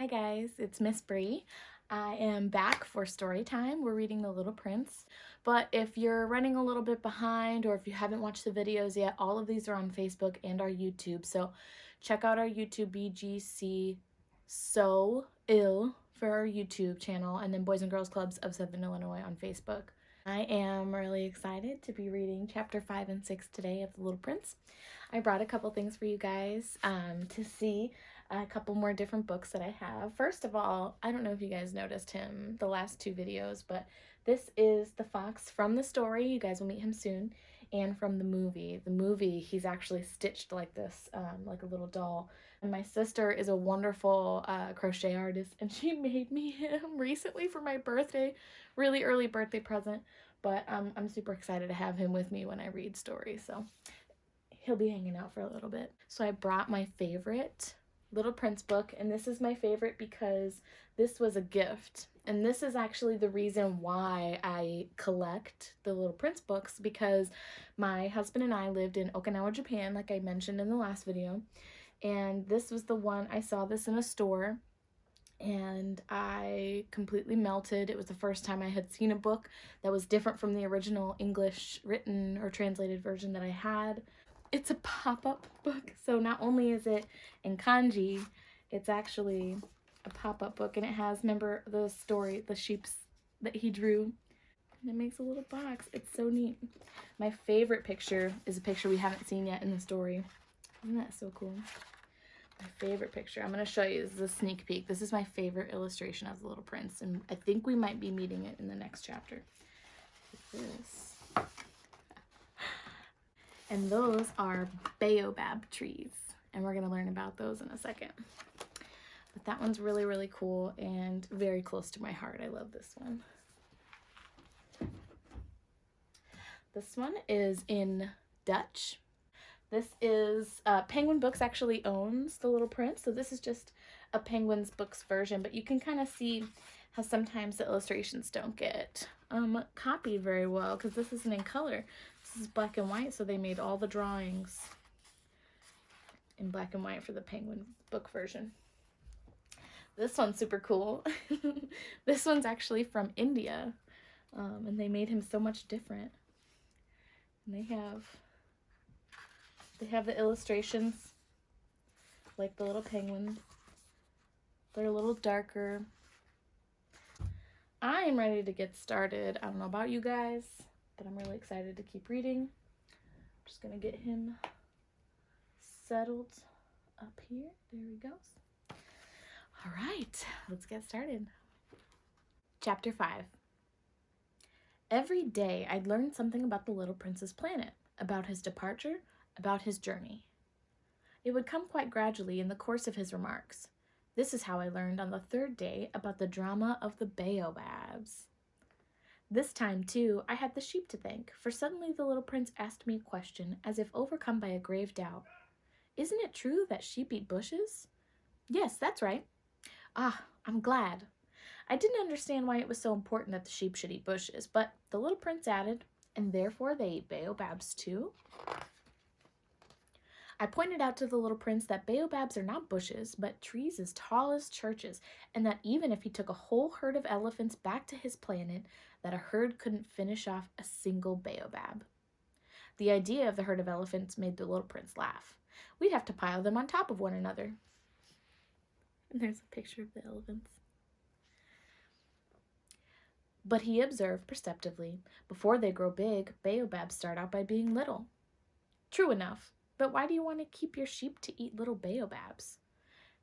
Hi guys, it's Miss Bree. I am back for story time. We're reading The Little Prince, but if you're running a little bit behind or if you haven't watched the videos yet, all of these are on Facebook and our YouTube. So check out our YouTube BGC So Ill for our YouTube channel, and then Boys and Girls Clubs of Southern Illinois on Facebook. I am really excited to be reading chapter 5 and 6 today of The Little Prince. I brought a couple things for you guys to see a couple more different books that I have. First of all, I don't know if you guys noticed him the last two videos, but this is the fox from the story. You guys will meet him soon. And from the movie. The movie, he's actually stitched like this, like a little doll. And my sister is a wonderful crochet artist, and she made me him recently for my birthday. Really early birthday present. But I'm super excited to have him with me when I read stories. So he'll be hanging out for a little bit. So I brought my favorite Little Prince book, and this is my favorite because this was a gift. And this is actually the reason why I collect the Little Prince books, because my husband and I lived in Okinawa, Japan, like I mentioned in the last video. And this was the one, I saw this in a store and I completely melted. It was the first time I had seen a book that was different from the original English written or translated version that I had. It's a pop-up book, so not only is it in kanji, it's actually a pop-up book, and it has, remember the story, the sheeps that he drew, and it makes a little box. It's so neat. My favorite picture is a picture we haven't seen yet in the story. Isn't that so cool? My favorite picture, I'm going to show you, this is a sneak peek. This is my favorite illustration of the Little Prince, and I think we might be meeting it in the next chapter. This. And those are baobab trees, and we're going to learn about those in a second. But that one's really, really cool and very close to my heart. I love this one. This one is in Dutch. This is, Penguin Books actually owns The Little Prince, so this is just a Penguin's Books version, but you can kind of see how sometimes the illustrations don't get copied very well, because this isn't in color. This is black and white, so they made all the drawings in black and white for the Penguin book version. This one's super cool. This one's actually from India, and they made him so much different. And they have the illustrations like the little penguin. They're a little darker. I am ready to get started. I don't know about you guys, but I'm really excited to keep reading. I'm just gonna get him settled up here. There he goes. All right, let's get started. Chapter 5. Every day I'd learn something about the Little Prince's planet, about his departure, about his journey. It would come quite gradually in the course of his remarks. This is how I learned on the third day about the drama of the baobabs. This time, too, I had the sheep to thank, for suddenly the Little Prince asked me a question as if overcome by a grave doubt. Isn't it true that sheep eat bushes? Yes, that's right. Ah, I'm glad. I didn't understand why it was so important that the sheep should eat bushes, but the Little Prince added, and therefore they eat baobabs too? I pointed out to the Little Prince that baobabs are not bushes, but trees as tall as churches, and that even if he took a whole herd of elephants back to his planet, that a herd couldn't finish off a single baobab. The idea of the herd of elephants made the Little Prince laugh. We'd have to pile them on top of one another. And there's a picture of the elephants. But he observed perceptively, before they grow big, baobabs start out by being little. True enough, but why do you want to keep your sheep to eat little baobabs?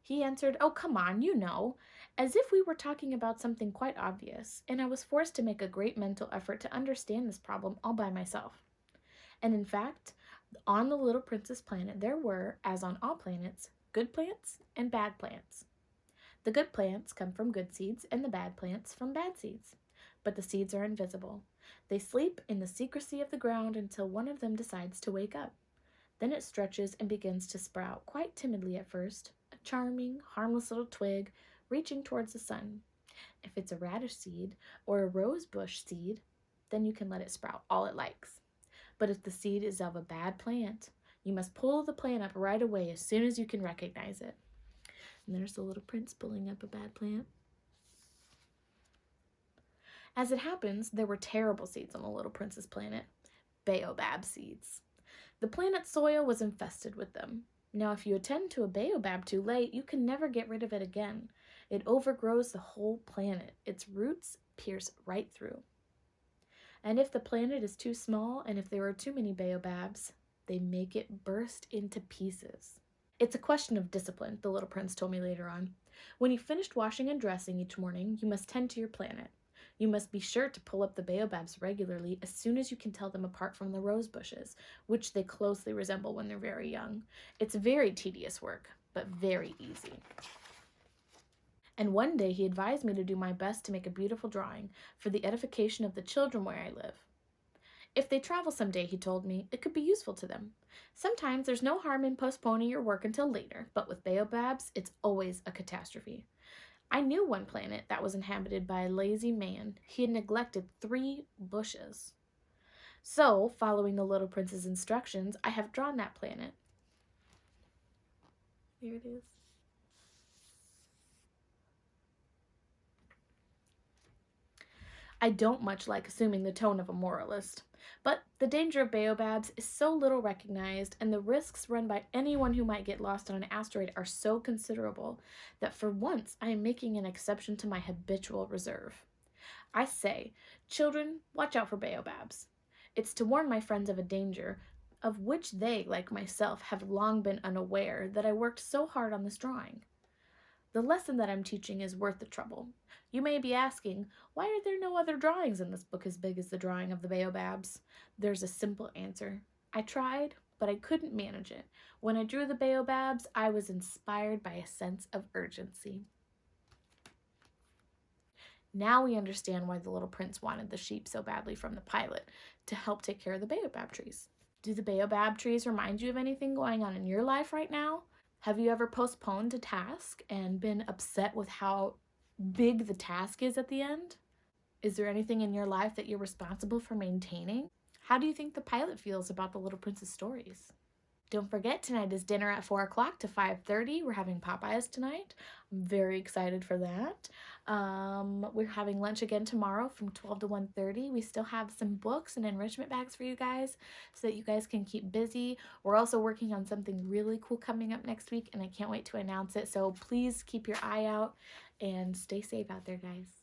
He answered, oh, come on, you know, as if we were talking about something quite obvious, and I was forced to make a great mental effort to understand this problem all by myself. And in fact, on the Little Prince's planet, there were, as on all planets, good plants and bad plants. The good plants come from good seeds, and the bad plants from bad seeds. But the seeds are invisible. They sleep in the secrecy of the ground until one of them decides to wake up. Then it stretches and begins to sprout, quite timidly at first, a charming, harmless little twig reaching towards the sun. If it's a radish seed or a rose bush seed, then you can let it sprout all it likes. But if the seed is of a bad plant, you must pull the plant up right away as soon as you can recognize it. And there's the little prince pulling up a bad plant. As it happens, there were terrible seeds on the little prince's planet. Baobab seeds. The planet's soil was infested with them. Now, if you attend to a baobab too late, you can never get rid of it again. It overgrows the whole planet. Its roots pierce right through. And if the planet is too small, and if there are too many baobabs, they make it burst into pieces. It's a question of discipline, the little prince told me later on. When you've finished washing and dressing each morning, you must tend to your planet. You must be sure to pull up the baobabs regularly as soon as you can tell them apart from the rose bushes, which they closely resemble when they're very young. It's very tedious work, but very easy. And one day he advised me to do my best to make a beautiful drawing for the edification of the children where I live. If they travel someday, he told me, it could be useful to them. Sometimes there's no harm in postponing your work until later, but with baobabs, it's always a catastrophe. I knew one planet that was inhabited by a lazy man. He had neglected 3 bushes. So, following the little prince's instructions, I have drawn that planet. There it is. I don't much like assuming the tone of a moralist, but the danger of baobabs is so little recognized, and the risks run by anyone who might get lost on an asteroid are so considerable that for once I am making an exception to my habitual reserve. I say, children, watch out for baobabs. It's to warn my friends of a danger of which they, like myself, have long been unaware that I worked so hard on this drawing. The lesson that I'm teaching is worth the trouble. You may be asking, why are there no other drawings in this book as big as the drawing of the baobabs? There's a simple answer. I tried, but I couldn't manage it. When I drew the baobabs, I was inspired by a sense of urgency. Now we understand why the little prince wanted the sheep so badly from the pilot, to help take care of the baobab trees. Do the baobab trees remind you of anything going on in your life right now? Have you ever postponed a task and been upset with how big the task is at the end? Is there anything in your life that you're responsible for maintaining? How do you think the pilot feels about the Little Prince's stories? Don't forget, tonight is dinner at 4 o'clock to 5:30. We're having Popeyes tonight. I'm very excited for that. We're having lunch again tomorrow from 12 to 1:30. We still have some books and enrichment bags for you guys so that you guys can keep busy. We're also working on something really cool coming up next week, and I can't wait to announce it. So please keep your eye out and stay safe out there, guys.